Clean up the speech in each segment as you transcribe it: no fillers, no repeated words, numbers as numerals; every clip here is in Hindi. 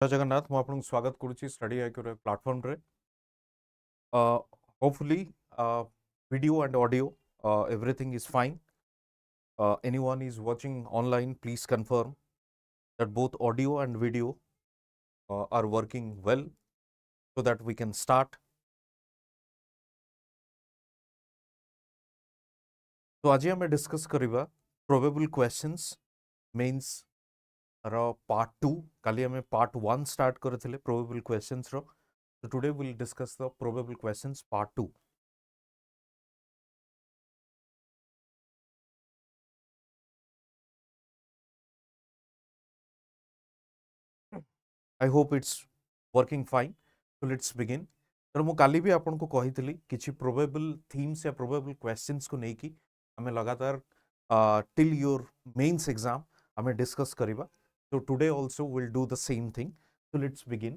जय जगन्नाथ मुझे स्वागत करुच्ची स्टडी आईक्यू प्लाटफॉर्म रे hopefully video and audio everything is fine. Anyone is watching online, please confirm that both audio and video are working well so that we can start. तो आज हमें डिस्कस करिबा प्रोबेबल क्वेश्चंस मींस रो पार्ट 2 काली हमें पार्ट 1 स्टार्ट करथिले probable questions row. So today we'll discuss the probable questions part 2. I hope it's working fine. So let's begin. तर मु काली भी आपन को कहितली किछि प्रोबेबल थीम्स या प्रोबेबल क्वेश्चंस को नै कि हमें लगातार टिल योर मेंस एग्जाम हमें डिस्कस करिबा. So today also we'll do the same thing. So let's begin.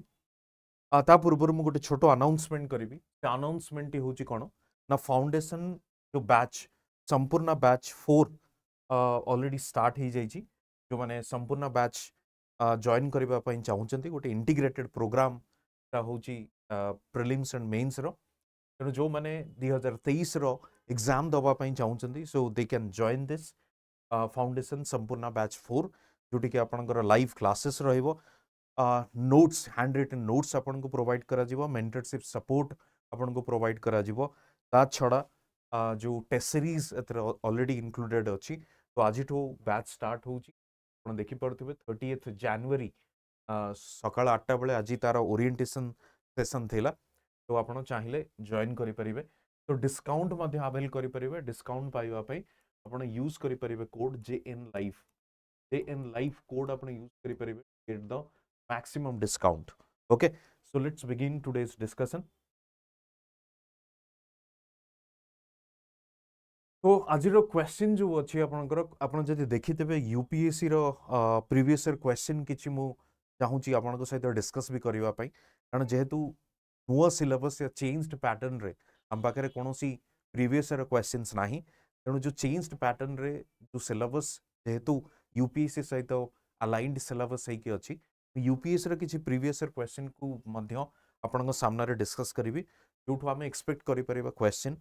ता पूर्व मु गोटे छोटो अनाउंसमेंट करिबी. से अनाउंसमेंट होची कोन ना फाउंडेशन जो बैच संपूर्ण बैच 4 ऑलरेडी स्टार्ट ही जाई छी. जो माने संपूर्ण बैच जॉइन करबा पई चाहउचंती गोटे इंटीग्रेटेड प्रोग्राम ता होची प्रीलिम्स एंड मेंस रो. तेणु जो माने 2023 रो एग्जाम दबा पई चाहउचंती so they can join this foundation संपूर्ण बैच 4 जोटी कि आपनकर लाइव क्लासेस रहइबो. नोट्स हैंड रिटन नोट्स आपन को प्रोवाइड करा जिवो. मेंटरशिप सपोर्ट आपन को प्रोवाइड करा जिवो. ता छडा जो टेस्ट सीरीज एतर ऑलरेडी इंक्लूडेड अछि. तो आज ठो बैच स्टार्ट होची आपण देखि पड़थबे 30th जनवरी सकाळ 8टा बेले आज तार ओरिएंटेशन सेशन थिला. तो आपण चाहिले जॉइन करि परिबे. तो डिस्काउंट मध्ये अवेल करि परिबे. डिस्काउंट पाइबा पई आपण यूज करि परिबे कोड JN लाइफ कोड आपण यूज करि परिबे get the maximum discount. Okay, so let's begin today's discussion. तो आज क्वेश्चन जो अच्छी आपन जदि देखिथे यूपीएससी रो प्रीवियस ईयर क्वेश्चन किछि मु चाहूची आपन सहित डिस्कस भी करबा पई. कारण जेहेतु नुआ सिलेबस या चेंज्ड पैटर्न रे हम पाखरे कोनोसी प्रीवियस ईयर क्वेश्चंस नाही. तेणु जो चेंज्ड पैटर्न रे जो सिलेबस जेहेतु यूपीएससी सहित अलाइंड सिलेबस है कि अछि यूपीएससी रे किछि प्रीवियस ईयर क्वेश्चन को मध्य आपन सामना रे डिस्कस करिवि जोठु हम एक्सपेक्ट करि परिबा क्वेश्चन.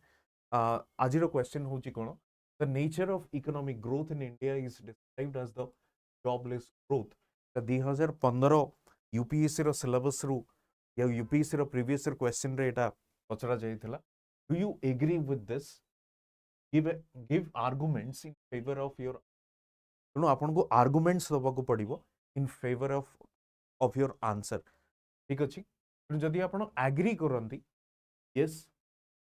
आज क्वेश्चन हूँ कौन the nature of economic growth in India is described as the jobless growth. 2015 UPSC रो सिलेबस रु या यूपीएससी रो प्रीवियस ईयर क्वेश्चन रे एटा पचरा जाइथिला. Do you agree with this? Give arguments in favour of your. तेणु आपन को आर्गुमेंट्स दबा को पड़िबो in favour of your answer. ठीक अछि. जदि आपन एग्री करंती yes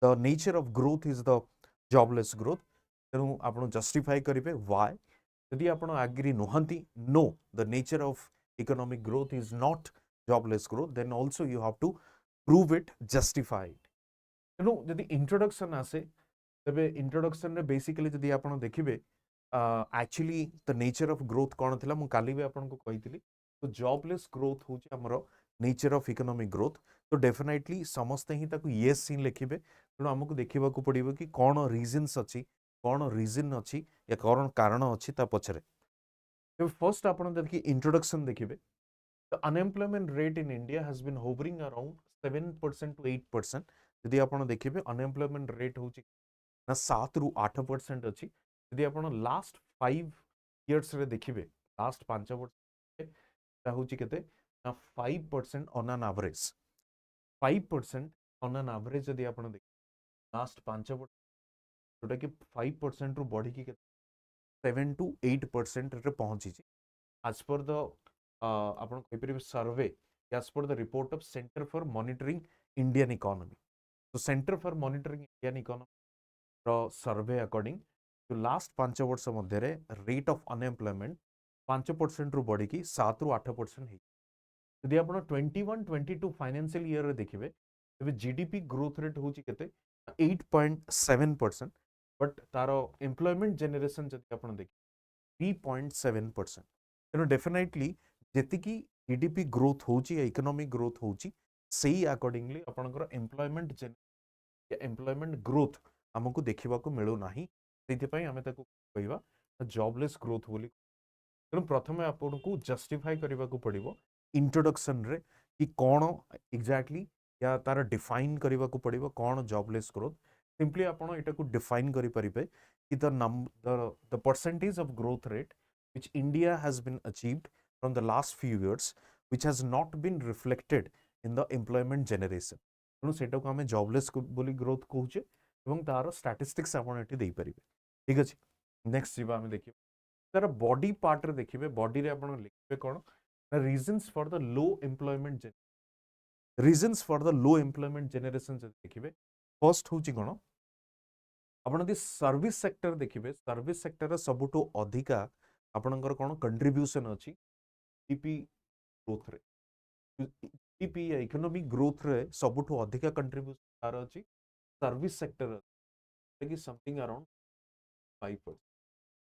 the nature of growth is the jobless growth. तेणु आपण जस्टिफाई करिवे व्हाई. यदि आपण एग्री नहंती no the nature of economic growth is not jobless growth then also you have to prove it justify it. तेणु यदि इंट्रोडक्शन आसे तबे इंट्रोडक्शन रे बेसिकली यदि आपण देखिबे actually the nature of growth कोन थिला मु काली भी आपण को कहितली. तो जॉबलेस ग्रोथ होची हमरो नेचर ऑफ इकोनॉमिक ग्रोथ. तो डेफिनेटली समस्त ही ताकू येस सीन लिखिबे. तेणु आमको देखा पड़ो कि कौन रिजन्स अच्छी कौन रिजन अच्छी या कौन कारण अच्छी ता पछरे. तो फर्स्ट आप देखिए इंट्रोडक्शन देखिए the unemployment rate in India has been hovering around 7% to 8%. यदि आप देखिए अनएम्प्लॉयमेंट रेट हूँ ना 7 ରୁ 8% अच्छी. यदि आप लास्ट 5 इयर्स रे देखिए लास्ट 5 वर्ष हूँ के 5% on an average. 5% on an average यदि आप लास्ट 5 वर्ष जोटा कि 5% रु बढ़ी कि 7 to 8% रे पहुंची. आज पर द आपण कहि परिबे सर्वे as per the report of Center for Monitoring Indian Economy. So Center for Monitoring Indian Economy रो सर्वे अकॉर्डिंग तो लास्ट 5 वर्ष मध्य रे रेट ऑफ अनएम्प्लॉयमेंट 5% रु बढ़ी कि 7 ରୁ 8% है. यदि आपण 21-22 फाइनेंशियल ईयर रे देखिबे तबे जीडीपी ग्रोथ रेट होची केते 8.7%. बट तारो एम्प्लॉयमेंट जनरेशन जदि आपण देखि 3.7%. तेनो डेफिनेटली जेतिकी जीडीपी ग्रोथ होची या इकोनॉमिक ग्रोथ होची सेही अकॉर्डिंगली आपनकर एम्प्लॉयमेंट ग्रोथ हमकु देखिबा को मिलु नाही. सेति पई हमें ताको कहिबा जॉबलेस ग्रोथ बोली. तेनो प्रथमे आपनको जस्टिफाई करिबा को पड़िबो इंट्रोडक्शन रे कि कौन एग्जैक्टली या तार डिफाइन करने को पड़ो कौन जॉबलेस ग्रोथ सिंपली आपण एटा को डिफाइन करि परिबे कि the percentage of growth rate which India has been achieved from the last few years which has not been reflected in the employment generation तेणु सेटा को आमे जॉबलेस बोली ग्रोथ कहूचे एवं तार स्टैटिस्टिक्स आपण एटी देई परिबे ठीक अछि नेक्स्ट जीवा आमे देखिबे तार बॉडी पार्ट रे देखिबे बॉडी रे आपण लिखिबे कोन reasons for the low employment reasons for the low employment generation देखिबे फर्स्ट होची कोन आपण दि सर्विस सेक्टर देखिबे सर्विस सेक्टर सबुठो अधिका आपणकर कोन कंट्रीब्यूशन अछि जीडीपी ग्रोथ रे जीडीपी इकोनॉमिक ग्रोथ रे सबुठो अधिका कंट्रीब्यूशन तार अछि सर्विस सेक्टर कि समथिंग अराउंड 5%.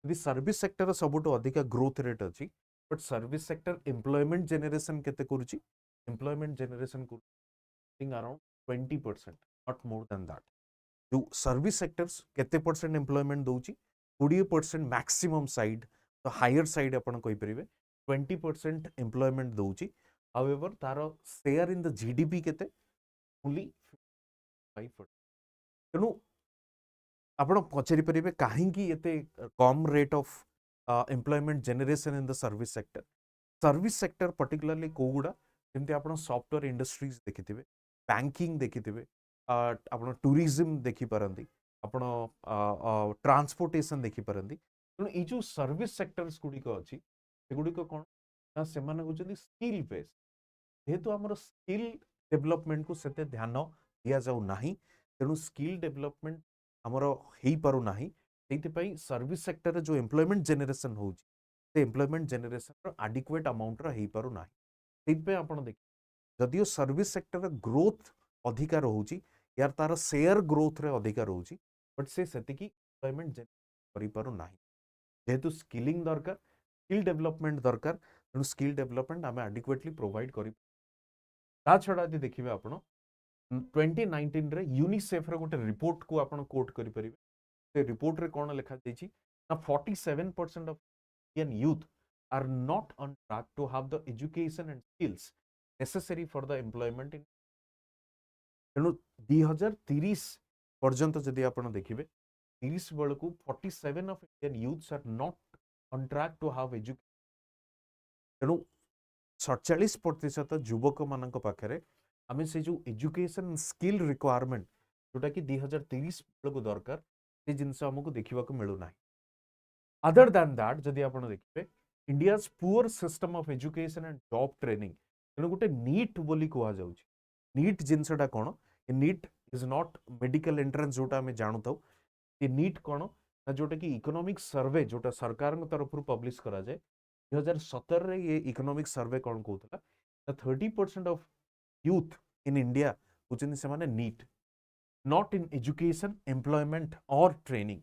यदि सर्विस सेक्टर सबुठो अधिका ग्रोथ रेट अछि but service sector employment generation केते करूची employment generation something around 20% not more than that जो सर्विस सेक्टर्स केते परसेंट एम्प्लॉयमेंट दउची 20% मैक्सिमम साइड तो हायर साइड आपण कहि परिबे 20% एम्प्लॉयमेंट दउची हाउएवर तार शेयर इन द जीडीपी केते ओनली 5%. तेणु आपण पचारि परिबे काहेकि एते कम rate of employment generation in the service sector particularly कोगुडा जेमति आपण सॉफ्टवेयर इंडस्ट्रीज देखिथिबे बैंकिंग देखिथिबे आपण टूरिज्म देखि परंती आपण ट्रांसपोर्टेशन देखि परंती तेणु ई जो सर्विस सेक्टर्स गुड़िक अच्छी सेगुड़िक कौन ना से स्किल बेस जेहेतु आमर स्किल डेवलपमेंट को सेते ध्यान दिया जाऊ नाही तेणु स्किल डेवलपमेंट आमर हेई पारु नाही सेइतिपई सर्विस सेक्टर जो एम्प्लॉयमेंट जनरेशन होउची से एम्प्लॉयमेंट जनरेशन एडिक्वेट अमाउंट रा हेई पारु नाही सेइतिपई आपण देख जदियो सर्विस सेक्टर ग्रोथ अधिका रहउची यार तार शेयर ग्रोथ रे अधिका रहउची बट से सेतिकी एम्प्लॉयमेंट जनरेट करि पारु नाही जेहेतु स्किलिंग दरकार स्किल डेवलपमेंट दरकार तेणु स्किल डेवलपमेंट आम एडिक्वेटली प्रोवाइड कर छड़ा यदि देखिए आप 2019 रे यूनिसेफ रे गोटे रिपोर्ट को आप कोट करें से रिपोर्ट रे कौन लिखा जाइए ना 47% of Indian youth are not on track to have the education and skills necessary for the employment in तेणु 2030 पर्यंत जदि आप देखिए 30 बेलू 47 of Indian youths are not on track to have education तेणु 47% युवक मान पाखे आम से जो एजुकेशन स्किल रिक्वायरमेंट जोटा कि 2030 बेलू दरकार से जिनस आमको देखा मिलूना अदर दैन दैट जदि आप देखिए India's poor system of education and job training तेणु गोटे नीट बोली कहुई नीट जिनसटा कौन NEET is not medical entrance जोटा आम जानू था ये नीट कौन ना जोटा कि इकोनॉमिक सर्वे जोटा सरकार तरफ पब्लिश करा जाए 2017 रे ये इकोनॉमिक सर्वे कौन कहूला 30% ऑफ यूथ इन इंडिया होचनी से माने NEET not in education employment और training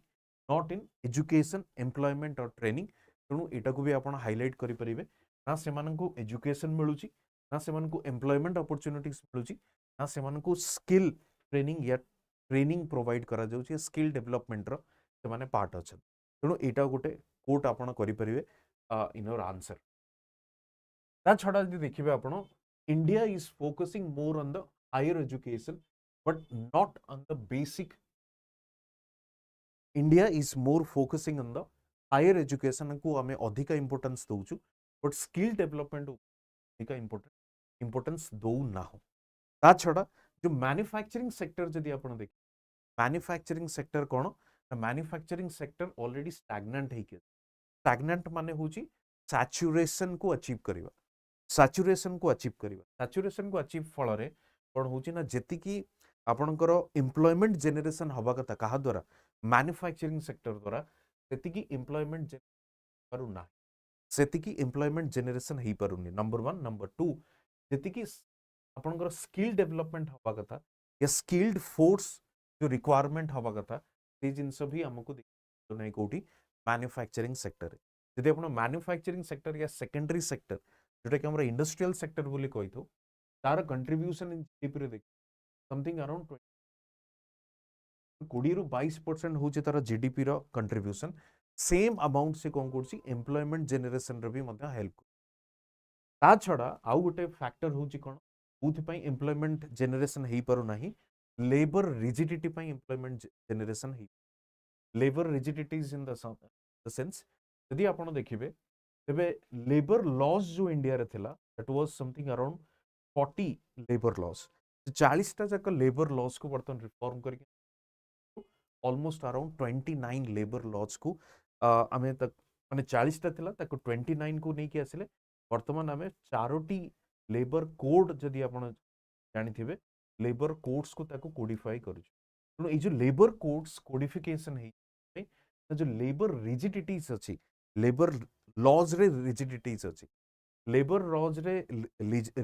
not in education employment और ट्रेनिंग तेणु एटा को भी आपण हाईलाइट करि परिबे ना से मानकु एजुकेशन मिलुची ना से मानकु एम्प्लॉयमेंट अपॉर्चुनिटीज मिलुची ना से मानकु स्किल ट्रेनिंग या ट्रेनिंग प्रोवाइड करा जाउची स्किल डेवलपमेंट रो से माने पार्ट अछि तेणु एटा गोटे कोट आपण करि परिबे इन योर आंसर ता छड़ा यदि देखिबे आपण India is focusing more on the higher education but not on the basic India is more focusing on the higher education को आमे अधिका इंपोर्टेंस दउछु बट स्किल डेवलपमेंट अधिका इंपोर्टेंस दउ ना हो ता छड़ा जो मैन्युफैक्चरिंग सेक्टर जदि आपण देखि मैन्युफैक्चरिंग सेक्टर कोन मैन्युफैक्चरिंग सेक्टर ऑलरेडी स्टैग्नेंट है स्टैग्नेंट माने होची सैचुरेशन को अचीव करिवा सैचुरेशन को अचीव फल रे कोन होची ना जेति की आपणकर एम्प्लॉयमेंट जनरेशन हवा कथा कहा द्वारा मैन्युफैक्चरिंग सेक्टर द्वारा सेति की एम्प्लॉयमेंट पारु ना सेति की एम्प्लॉयमेंट जनरेशन हे पारुनी नंबर 1 नंबर 2 जेति की आपणकर स्किल डेवलपमेंट हवा कथा या स्किल्ड फोर्स जो रिक्वायरमेंट हवा कथा से जिंस भी हमको देखो नहीं कोठी मैन्युफैक्चरिंग सेक्टर यदि आप मैन्युफैक्चरिंग सेक्टर या सेकेंडरी सेक्टर जोटा कि हमारा इंडस्ट्रियल सेक्टर बोली कही थो तार कंट्रीब्यूशन इन जीडीपी रे देख समथिंग अराउंड 20 रु 22% होचे तार जीडीपी रो कंट्रीब्यूशन सेम अमाउंट से कौन करछि एम्प्लॉयमेंट जनरेशन रे भी मध्य हेल्प ता छड़ा आउ गोटे फैक्टर होची कोन उथि पई एम्प्लॉयमेंट जनरेशन हेई पारु नाही लेबर रिजिडिटी पई एम्प्लॉयमेंट जनरेशन हेई labour rigidities in the sense यदि आपण देखिबे तेबे लेबर लॉस जो इंडिया रे थिला that was something around 40 labour laws 40 टा जाक लेबर लॉस को बर्तन रिफॉर्म करके ऑलमोस्ट अराउंड 29 लेबर लॉस को आमे तक माने 40 टा थिला ताको 29 को नै कि आसिले वर्तमान आमे चारोटी लेबर कोड जदि आपण जानिथिबे लेबर कोड्स को ताको कोडिफाई करू तेणु ये जो लेबर कोड्स कोडिफिकेशन है जो लेबर रिजिडिटीज अच्छी लेबर लॉज रे रिजिडिटीज अच्छी लेबर लॉज रे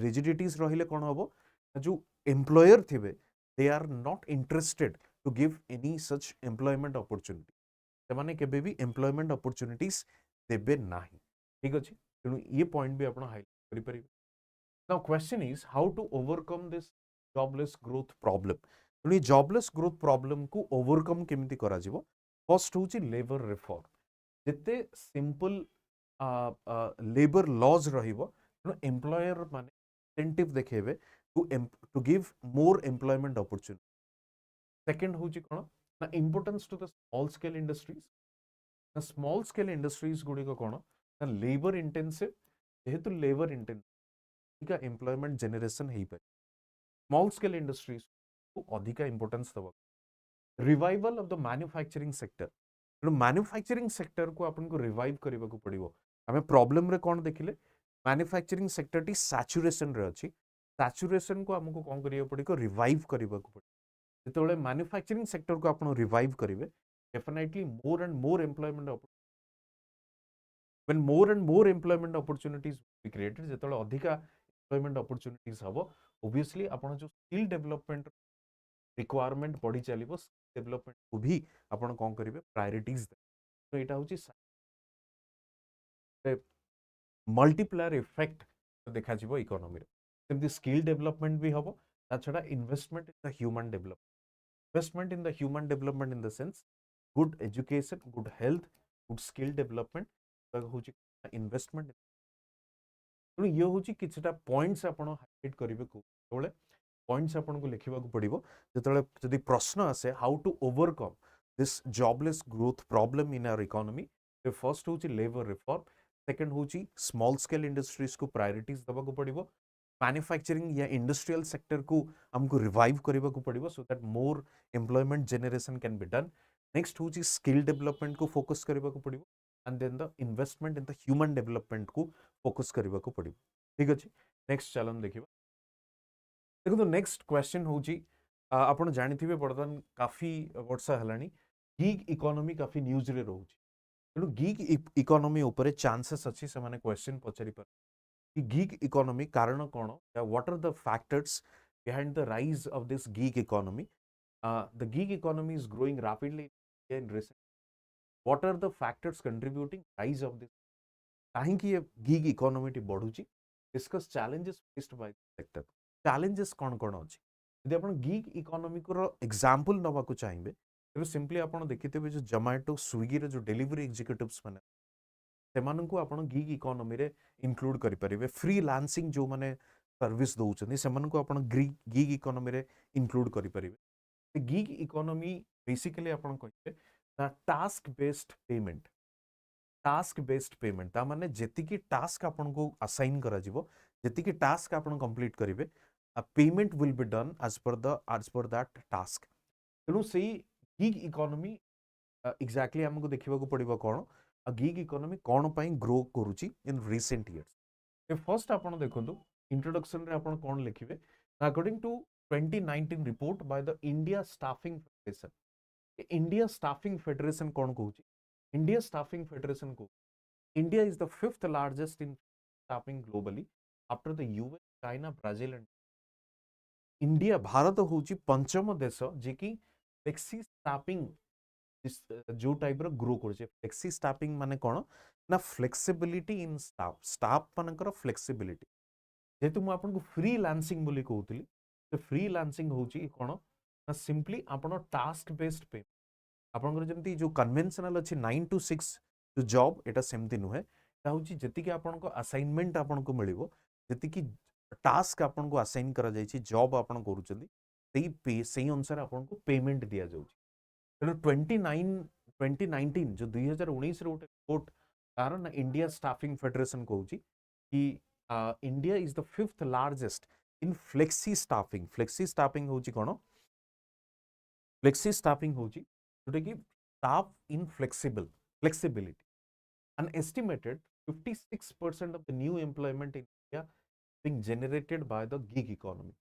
रिजिडिटीज रहिले कोन हबो जो एम्प्लॉयर थिबे they are not interested to give any such employment opportunity सेमाने केबे भी एम्प्लॉयमेंट अपॉर्चुनिटीज देबे नाही ठीक अछि तेणु ये पॉइंट भी आपण हाईलाइट करि परिबे now question is how to overcome this jobless growth problem तेणु ये जॉबलेस ग्रोथ प्रॉब्लम को ओवरकम केमिति करा जिवो फर्स्ट होची लेबर रिफॉर्म जिते सिंपल लेबर लॉज रहिबो तेणु एम्प्लॉयर माने इंसेंटिव देखेबे to give more employment opportunity second होची कोन ना importance to the small scale industries ना स्मॉल स्केल इंडस्ट्रीज गुडी को कोन ना लेबर इंटेंसिव जेहेतु लेबर इंटेंसिव का एम्प्लॉयमेंट जनरेशन हेई पाए स्मॉल स्केल इंडस्ट्रीज को अधिका इंपोर्टेंस दबो revival of the manufacturing sector तेणु मैन्युफैक्चरिंग सेक्टर को आपन को रिवाइव करबा को पड़िबो हमें प्रॉब्लम रे कोन देखिले मैन्युफैक्चरिंग सेक्टर टी सैचुरेशन रे अछि सैचुरेशन को हमको कोन करियो पड़िको रिवाइव करबा को पड़े जेतोले मैन्युफैक्चरिंग सेक्टर को आपन रिवाइव करिवे definitely more and more employment when more and more employment opportunities be created जेतोले अधिका employment opportunities हबो obviously आपण जो स्किल डेवलपमेंट रिक्वायरमेंट बढ़ी चलिबो डेवलपमेंट को भी आपण कोन करिवे प्रायोरिटीज तो एटा होची मल्टीप्लायर इफेक्ट देखा जिवो इकोनॉमी रे सेमती स्किल डेवलपमेंट भी हबो ता छडा investment in the human development investment in the human development in the sense good education good health good skill development होची इन्वेस्टमेंट तेणु ये होची किछटा पॉइंट्स आपण हाइलाइट करिवे को तोले पॉइंट्स आपण को लिखिबा को पड़िबो जेतले जदि प्रश्न आसे how to overcome this jobless growth problem in our economy the first होची लेबर रिफॉर्म सेकंड होची स्मॉल स्केल इंडस्ट्रीज को प्रायोरिटीज दबा को पड़िबो मैन्युफैक्चरिंग या इंडस्ट्रियल सेक्टर को हमको रिवाइव करबा को पड़िबो so that more employment generation can be done next होची स्किल डेवलपमेंट को फोकस करबा को पड़िबो and then the investment in the human development को फोकस करबा को पड़िबो ठीक अछि नेक्स्ट चलन देखिबा देखो नेक्स्ट क्वेश्चन होची आपण जानिथिबे बर्तमान काफी वर्ष हलानी गिग इकोनॉमी काफी न्यूज रे रहउची तेणु गिग इकोनॉमी ऊपर चांसेस अच्छी से माने क्वेश्चन पचारि पर कि गिग इकोनॉमी कारण कोन या what are the factors behind the rise of this gig economy the gig economy is growing rapidly in recent what are the factors contributing rise of this काहे कि ये गिग इकोनॉमी टी बढ़ुची discuss challenges faced by sector challenges कौन कौन अच्छी यदि आप गिग इकोनॉमी को एग्जांपल नवा को चाहिए तेरे सिंपली आप देखिथे जो जोमेटो स्विगी रे जो डिलीवरी एग्जीक्यूटिव्स माने सेमान को आप गिग इकोनॉमी रे इंक्लूड करि परिबे फ्रीलांसिंग जो माने सर्विस दउछन सेमान को आप गिग इकोनॉमी रे इंक्लूड करि परिबे गिग इकोनॉमी बेसिकली आप कहिबे ना टास्क बेस्ड पेमेंट ता माने जेतिकी टास्क आपन को असाइन करा जिवो जेतिकी टास्क आपन कंप्लीट करिवे a payment will be done as per that task तेणु से गिग इकोनॉमी एग्जैक्टली हमको देखिबा को पड़िबो कोन आ गिग इकोनॉमी कोन पई ग्रो करूची इन रिसेंट इयर्स फर्स्ट आपन देखंतु इंट्रोडक्शन रे आपन कोन लिखिबे according to 2019 report by the India staffing federation India staffing federation कोन कहूची इंडिया स्टाफिंग फेडरेशन को India is the fifth largest in staffing globally after the US China Brazil and India Bharat होची पंचम देश जे कि फ्लेक्सी स्टाफिंग जो टाइप रो ग्रो करछे फ्लेक्सी स्टाफिंग माने कोन ना फ्लेक्सिबिलिटी इन स्टाफ मानकर फ्लेक्सिबिलिटी जेतु मु आपन को फ्रीलांसिंग बोली कहउतली तो फ्रीलांसिंग होची कोन ना सिंपली आपन टास्क बेस्ड पे आपन जेमती जो कन्वेंशनल अछि 9 to 6 जो जॉब एटा सेमती नुहे ता होची जति कि आपन को असाइनमेंट आपन को मिलिबो जति कि टास्क आपन को असाइन करा जायछि जॉब आपन करूछन्ती सेही पे सेही अनुसार आपन को पेमेंट दिया जाउछि तेणु 2019 जो 2019 रे गोटे रिपोर्ट तार ना इंडिया स्टाफिंग फेडरेशन कहूछि कि India is the fifth largest in flexi staffing होछि कोन फ्लेक्सी स्टाफिंग होछि जोटा कि staff in flexibility an estimated 56% of the new employment in India being generated by the gig economy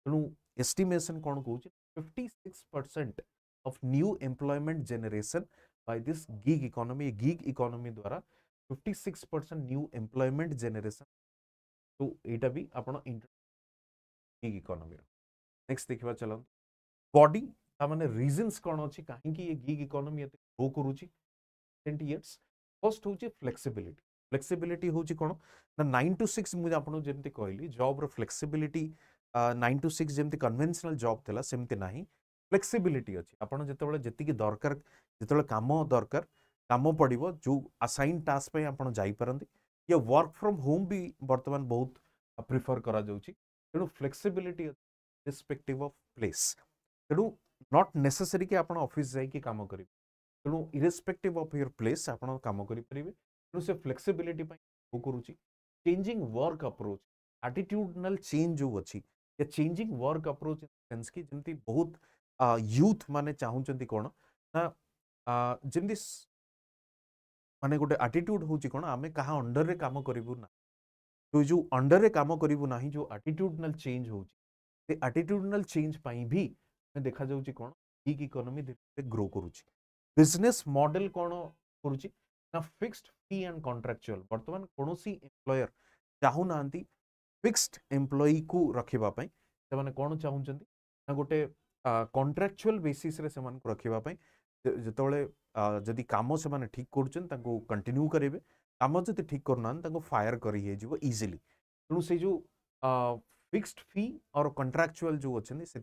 ତେଣु estimation कोन कहूछि 56% of new employment generation by this gig economy द्वारा 56% new employment generation तो एटा भी आपण gig economy नेक्स्ट देखिबा चलन बॉडी ता माने रीजंस कोन अछि काहे कि ये गिग इकोनॉमी एते ग्रो करूची 20 इयर्स फर्स्ट होची फ्लेक्सिबिलिटी होची कोन ना 9 to 6 मु आपन जेमति कहली जॉब रो फ्लेक्सिबिलिटी 9 to 6 जेमति कन्वेंशनल जॉब थला सेमति नाही फ्लेक्सिबिलिटी अछि आपन जेतेबेले जेति की दरकार जेतेबेले काम पड़िबो जो असाइन टास्क पे आपन जाई परंती या वर्क फ्रॉम होम भी वर्तमान बहुत प्रिफर करा जाउची तेणु फ्लेक्सिबिलिटी रिस्पेक्टिव ऑफ प्लेस तेणु नॉट नेसेसरी कि आपन ऑफिस जाई कि काम करिवे तेणु इरेस्पेक्टिव ऑफ योर प्लेस आपन काम करि परिबे तेणु से फ्लेक्सिबिलिटी पई हो करूची changing work approach attitudinal change जो अछि या changing work approach in sense कि जेंति बहुत यूथ माने चाहुचंती कोन ना जेंति माने गोटे एटीट्यूड होची कोन आमे कहा अंडर रे काम करिवु ना तो जो अंडर रे काम करिवु नाही जो एटीट्यूडनल चेंज होची से एटीट्यूडनल चेंज पई भी देखा जाउची कोन गिग इकोनॉमी धीरे ग्रो करूची बिजनेस मॉडल कोन करूची ना फिक्स्ड फी एंड कॉन्ट्रैक्चुअल वर्तमान कोनोसी एम्प्लॉयर चाहू नांती फिक्स्ड एम्प्लॉई को रखिबा पई से माने कोन चाहुचंती ना गोटे कॉन्ट्रैक्चुअल बेसिस रे से मान को रखिबा पई जेतोले जदि काम से माने ठीक करछन ताको कंटिन्यू करेबे काम जति ठीक करनान ताको फायर करी हे जीवो इजीली तेणु से जो फिक्स्ड फी और कॉन्ट्रैक्चुअल जो अच्छे से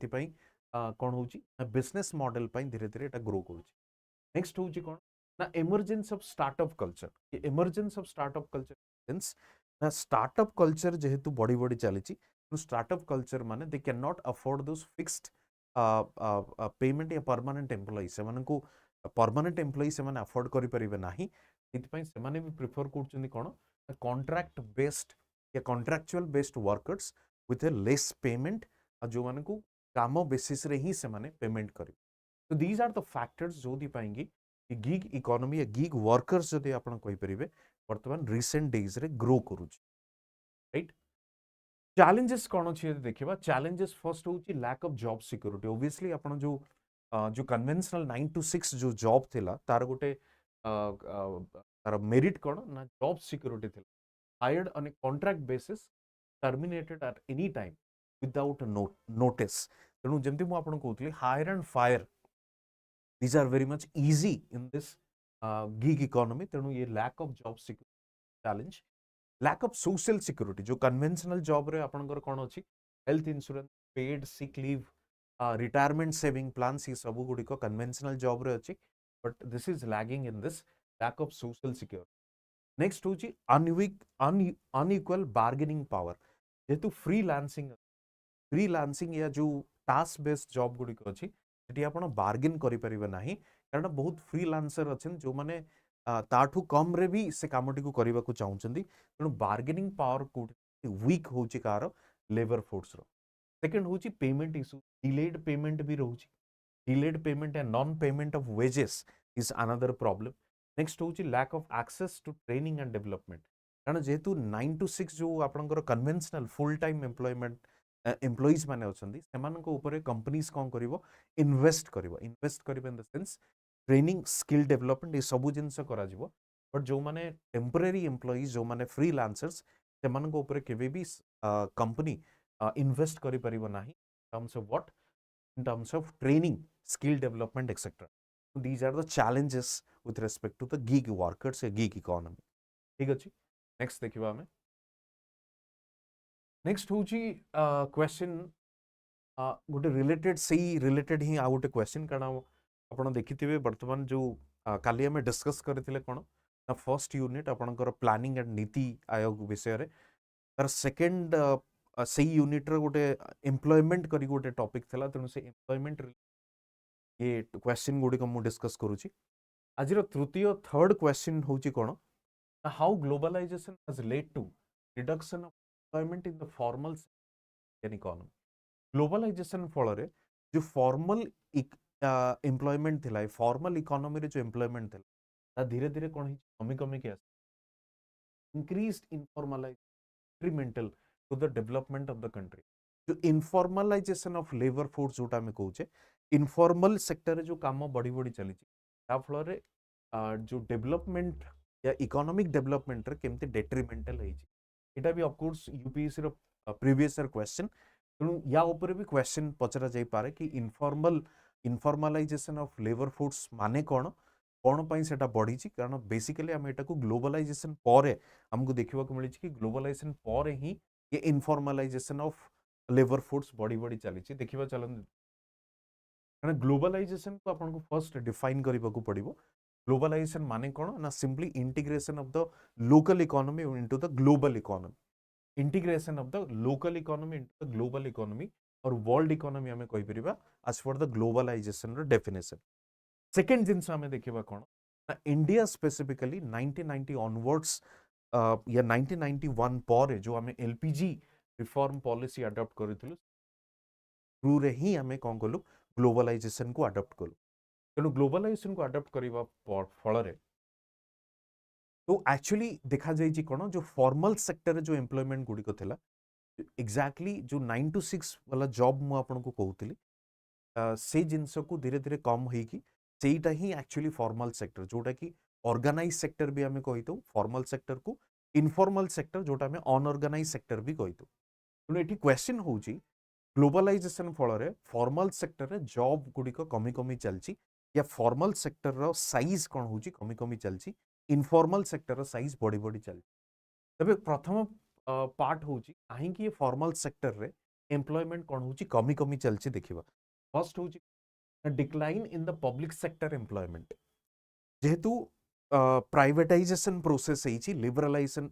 कौन हो बिजनेस मॉडल धीरे धीरे एटा ग्रो करुच्ची नेक्स्ट हूँ कौन ना emergence of startup culture emergence of startup culture means ना स्टार्टअप कल्चर जेहेतु बढ़ी बढ़ी चली स्टार्टअप कल्चर माने they can not afford those fixed payment या परमानेंट एम्प्लॉई से को परमानेंट एम्प्लॉई से माने अफोर्ड करि परिबे नाही इतपई से माने भी प्रिफर करछन कोन कॉन्ट्रैक्ट बेस्ड या contractual based workers with A less payment जो माने को काम बेसिस रे ही से माने पेमेंट करि तो दीज आर द फैक्टर्स जो दी पाएंगे कि गिग इकोनॉमी या गिग वर्कर्स जदि आपण कहि परिबे वर्तमान रिसेंट डेज रे ग्रो करूछ राइट चैलेंजेस कौन अच्छी देखा चैलेंजेस फर्स्ट हूँ lack of job security obviously आप जो कन्वेंशनल 9 to 6 जो जॉब थिला तार गोटे तार मेरिट कौन ना जॉब सिक्योरिटी थिला hired on a contract basis terminated at any time without notice तेणु जमती मुझे आपको कहूली hire and fire these are very much easy in this gig economy तेणु ये lack of job security challenge lack of social security जो कन्वेंशनल जॉब रे आपनकर कोन अछि health insurance paid sick leave retirement saving plans ये सब गुडी को कन्वेंशनल जॉब रे अछि but this is lagging in this lack of social security next होची अनइक्वल बार्गेनिंग पावर जेतु फ्रीलांसिंग या जो टास्क बेस्ड जॉब गुडी को अछि सेठी आपण बार्गेन करि परिबे नाही कारण बहुत फ्रीलांसर अछन जो माने ताठू कम रे भी से कामटी को करबा को चाहुचंदी तेणु बार्गेनिंग पावर को वीक होची कार लेबर फोर्स रो सेकंड होची पेमेंट इशू डिलेड पेमेंट भी रहउची delayed payment and non payment of wages is another problem next होची lack of access to training and development कारण जेहेतु 9 to 6 जो आपनकर conventional full time employment employees माने अछंदी सेमान को ऊपर कंपनीज कोन करिवो इन्वेस्ट करिवो in the sense training skill development ये सब जिनस करा जिवो बट जो माने टेम्परेरी एम्प्लॉइज जो माने फ्रीलांसर्स सेमान को ऊपर केबे भी कंपनी इन्वेस्ट करि परिबो नाही terms of what in terms of training skill development etcetera these are the challenges with respect to the gig workers या गिग इकोनॉमी ठीक अछि नेक्स्ट देखिबा हमें नेक्स्ट होची क्वेश्चन गोटे रिलेटेड ही आ गोटे क्वेश्चन कारण आपण देखिथिबे वर्तमान जो काली हमें डिस्कस करथिले कोन ना फर्स्ट यूनिट आपनकर प्लानिंग एंड नीति आयोग विषय रे तार सेकेंड से यूनिट गोटे एम्प्लॉयमेंट करी गोटे टॉपिक थिला तेणु से एम्प्लॉयमेंट ये क्वेश्चन गुड़िक मुझे डिस्कस करुच्ची आज तृतीय थर्ड क्वेश्चन हूँ कौन how globalization has led to reduction of employment in the formal economy globalization फल जो फॉर्मल एम्प्लॉयमेंट थिला फॉर्मल इकोनॉमी रे जो एम्प्लॉयमेंट थिला धीरे धीरे कौन कमी कमी के increased informalization detrimental to the development of the country जो इनफॉर्मलाइजेशन ऑफ लेबर फोर्स जोटा आम कहे इनफॉर्मल सेक्टर जो काम बढ़ी बढ़ी चली फल जो डेवलपमेंट या इकोनॉमिक डेवलपमेंट केमती डेट्रिमेंटल है भी ऑफकोर्स यूपीएससी रो प्रीवियस ईयर क्वेश्चन तेणु या ऊपर भी क्वेश्चन पचरा जाई पारे कि इनफॉर्मलाइजेशन ऑफ लेबर फोर्स माने कौन कौन पाई सेटा बढ़ी कारण बेसिकली आम एटा को ग्लोबलाइजेशन पर हमको देखा मिली कि ग्लोबलाइजेशन पर ही ये इनफॉर्मलाइजेशन ऑफ लेबर फोर्स बढ़ी बढ़ी चली देखा चलते कारण ग्लोबलाइजेशन को आपको फर्स्ट डिफाइन करने को पड़ो ग्लोबलाइजेशन माने कौन ना simply integration of the local economy into the global economy integration of the local economy into the global economy और वर्ल्ड इकोनॉमी आम कहीपर आज for the globalization definition second जिनस आम देखा कौन ना इंडिया स्पेसिफिकली 1990 ऑनवर्ड्स या 1991 पर जो आम एलपीजी रिफॉर्म पॉलिसी अडॉप्ट करूँ थ्रू रे ही आम कौन कलु ग्लोबलाइजेशन को अडॉप्ट कलु तेणु ग्लोबलाइजेशन को अडॉप्ट करने फल तो एक्चुअली देखा जाए कौन जो फॉर्मल सेक्टर जो एम्प्लॉयमेंट गुड़िक था एक्जाक्टली जो 9 to 6 वाला जॉब मुझे कहूली से जिनस को धीरे धीरे कम होगी सेटा ही एक्चुअली फॉर्मल सेक्टर जोटा कि ऑर्गेनाइज सेक्टर भी आम कही फॉर्मल सेक्टर को इनफॉर्मल सेक्टर जोटा आम अनऑर्गेनाइज सेक्टर भी कही तेणु ये क्वेश्चन हूँ ग्लोबलाइजेशन फल फॉर्मल सेक्टर रे जॉब गुड़िक कमी कमी चलती या फॉर्मल सेक्टर रो साइज कौन हो कमी कमी चलती इनफॉर्मल सेक्टर रो साइज बढ़ी बढ़ी चलती तबे प्रथम पार्ट हूँ कहीं फॉर्मल सेक्टर रे एम्प्लॉयमेंट कौन हो कमी कमी चलती देखा फर्स्ट हूँ decline in the public sector employment जेहेतु प्राइवेटाइजेशन प्रोसेस लिबरलाइजेशन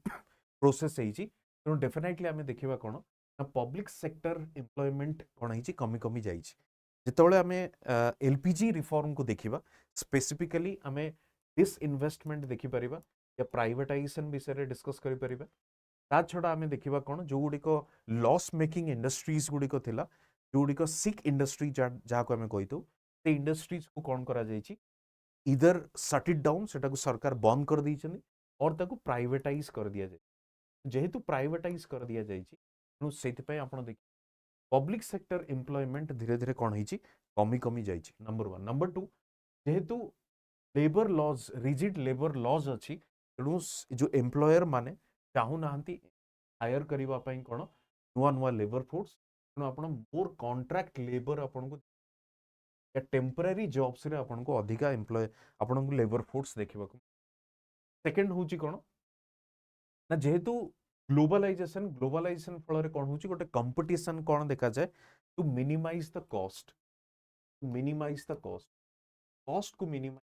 प्रोसेस तेणु डेफिनेटली आम देखा कौन पब्लिक सेक्टर एम्प्लॉयमेंट कौन है कमी कमी जिते आम एलपीजी रिफॉर्म को देखा स्पेसिफिकली आम डिसइन्वेस्टमेंट देखिपर या प्राइवेटाइजेशन विषय डिस्कस करें छड़ा आम देखा कौन जो गुड़िक लॉस मेकिंग इंडस्ट्रीज गुड़िक थिला जो गुड़िक सिक इंडस्ट्री जहाँ को आम कही से इंडस्ट्रीज को कौन करा इधर शट इट डाउन से सरकार बंद कर देइछनी और ताको प्राइवेटाइज कर दिया जाए जेहेतु प्राइवेटाइज कर दिया जाए तेणु से देख पब्लिक सेक्टर एम्प्लॉयमेंट धीरे धीरे कौन होती कमी कमी जाए नंबर 1 नंबर 2 जेहेतु labour laws rigid labour laws अच्छी तेणु जो एम्प्लॉयर माने चाहूना हायर करने कौन नुआ नुआ लेबर फोर्स तेणु आप मोर कॉन्ट्रैक्ट लेबर आपन को या टेम्पररी जॉब्स रे आपन को अधिका एम्प्लॉय आपन को लेबर फोर्स देखा सेकेंड हूँ कौन ना जेहेतु ग्लोबलाइजेशन फल कौन हो गोटे कंपटीशन कौन देखा जाए to minimize the cost cost को मिनिमाइज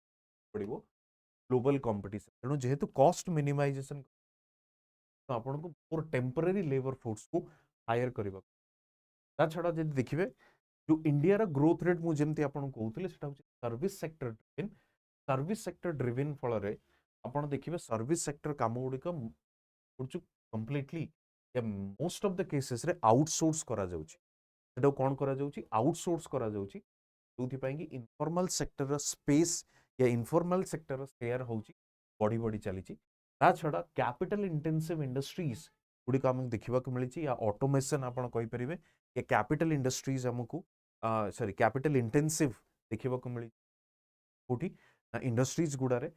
पड़ो ग्लोबल कंपटीशन तेणु जेहेतु कॉस्ट मिनिमाइजेशन तो आपन को मोर टेम्पररी लेबर फोर्स को हायर करवा छड़ा जब देखिए जो इंडिया ग्रोथ रेट मुझे आपको कहते सर्विस सेक्टर ड्रिवेन फल आप देखिए सर्विस सेक्टर कम गुड़िक कंप्लीटली या मोस्ट ऑफ द केसेस रे आउटसोर्स करा जाउची सेटा कौन करा जाउची आउटसोर्स करा जाउची जोथि कि इनफॉर्मल सेक्टर स्पेस या इनफॉर्मल सेक्टर शेयर होउची बढ़ी बढ़ी चली छड़ा कैपिटल इंटेंसिव इंडस्ट्रीज गुड़िक आम देखा मिली या ऑटोमेशन आप कहींपर या कैपिटल इंडस्ट्रीज आमको सॉरी कैपिटल इंटेंसिव देखा मिली कौटी इंडस्ट्रीज गुड़ारे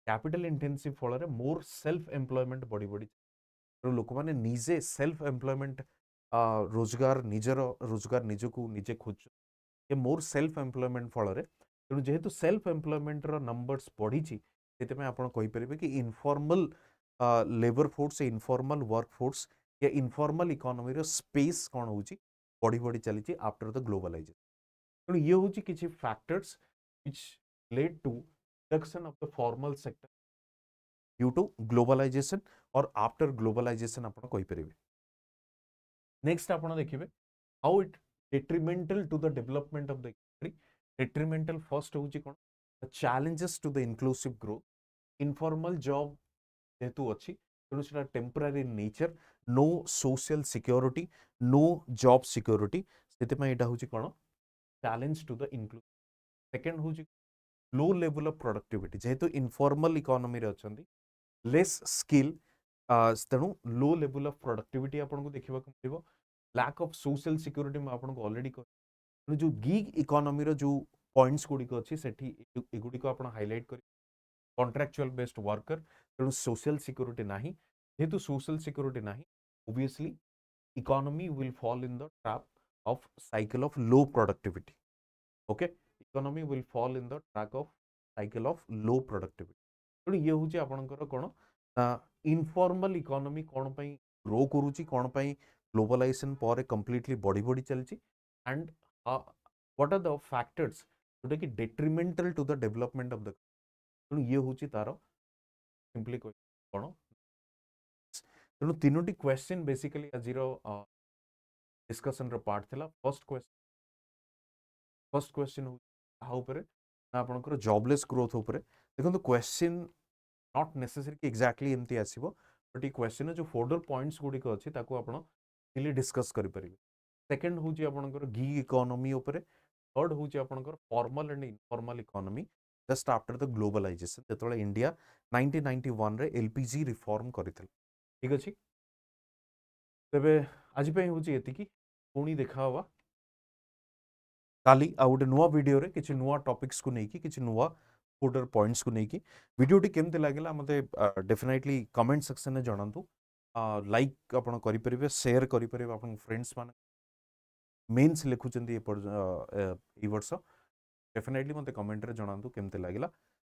कैपिटल इंटेंसिव फल मोर सेल्फ एम्प्लॉयमेंट बढ़ी बढ़ी लोक मैंने निजे सेल्फ एम्प्लॉयमेंट रोजगार निजको निजे खोज ये मोर सेल्फ एम्प्लॉयमेंट फल तेणु जेहेतु सेल्फ एम्प्लॉयमेंट नंबर्स बढ़ी से आपपर कि informal labour force informal work force या इनफॉर्मल इकोनॉमी स्पेस कौन हो बढ़ी बढ़ी चली आफ्टर द ग्लोबलाइजेशन तेणु ये हूँ किसी factors which led to reduction of the formal sector due to globalization और आफ्टर ग्लोबलाइजेशन आपण कहि परिबे। नेक्स्ट आपण देखिबे how it detrimental to the development of the country. Detrimental first होउची कोन the challenges to the inclusive growth, informal job जेतु अछि तेणु सेटा temporary nature, no social security, no job security, सेते पय एटा होउची कोन challenge to the inclusive. Second होउची लो लेवल ऑफ प्रोडक्टिविटी, जेहेतु इनफॉर्मल इकोनॉमी रे अछंती लेस स्किल, तेणु लो लेवल ऑफ प्रोडक्टिविटी आपको देखा मिले। लैक ऑफ सोशल सिक्योरिटी मैं आपको ऑलरेडी कह जो गिग इकोनॉमी रो जो पॉइंट्स गुड़िक अच्छी सेठी एगुड़िक आप हाईलाइट कर कॉन्ट्रैक्चुअल बेस्ड वर्कर, तेणु सोशल सिक्योरिटी नाही, जेहेतु सोशल सिक्योरिटी नाही obviously economy will fall in the trap of cycle of low productivity. Okay, economy will fall in the track of cycle of low productivity. तेणु ये हूँ आपंकर कौन इनफॉर्मल इकोनॉमी कौन पाई ग्रो करुच्ची, कौन पाई ग्लोबलाइजेशन पर कंप्लीटली बढ़ी बढ़ी चलची, and what are the factors जोटा कि detrimental to the development of the. तेणु ये हूँ तार सिंपली कौन तेणु तीनोटी क्वेश्चन बेसिकली आज डिस्कशन रो पार्ट थिला। फर्स्ट क्वेश्चन आपंकर जॉबलेस ग्रोथ उपरे देखो क्वेश्चन नॉट नेसेसरी कि एक्जाक्टली एमती आसीबो, बट ये क्वेश्चन जो फोर्डर पॉइंट्स गुड़िक अच्छी इजिली डिस्कस करेंगे। सेकेंड हूँ आपंकर गिग इकोनॉमी उपरे, थर्ड हूँ आपंकर formal and informal economy just after the globalization जो इंडिया 1991 रे एलपीजी रिफॉर्म करथिला। ठीक अच्छे, तेबे आज हूँ ये पुणी देखा हवा काली आ गोटे नुआ वीडियो रे किछि नुआ टॉपिक्स को नेकी किछि नुआ फोर्डर पॉइंट्स को नेकी। वीडियोटी केमते लागला मते डेफिनेटली कमेंट सेक्शन में जणांतु। लाइक आपण करि परिबे, शेयर करि परिबे आपण फ्रेंड्स मान मेंस लिखुचंदी ए वर्ष, डेफिनेटली मते कमेंट रे जणांतु केमते लागला।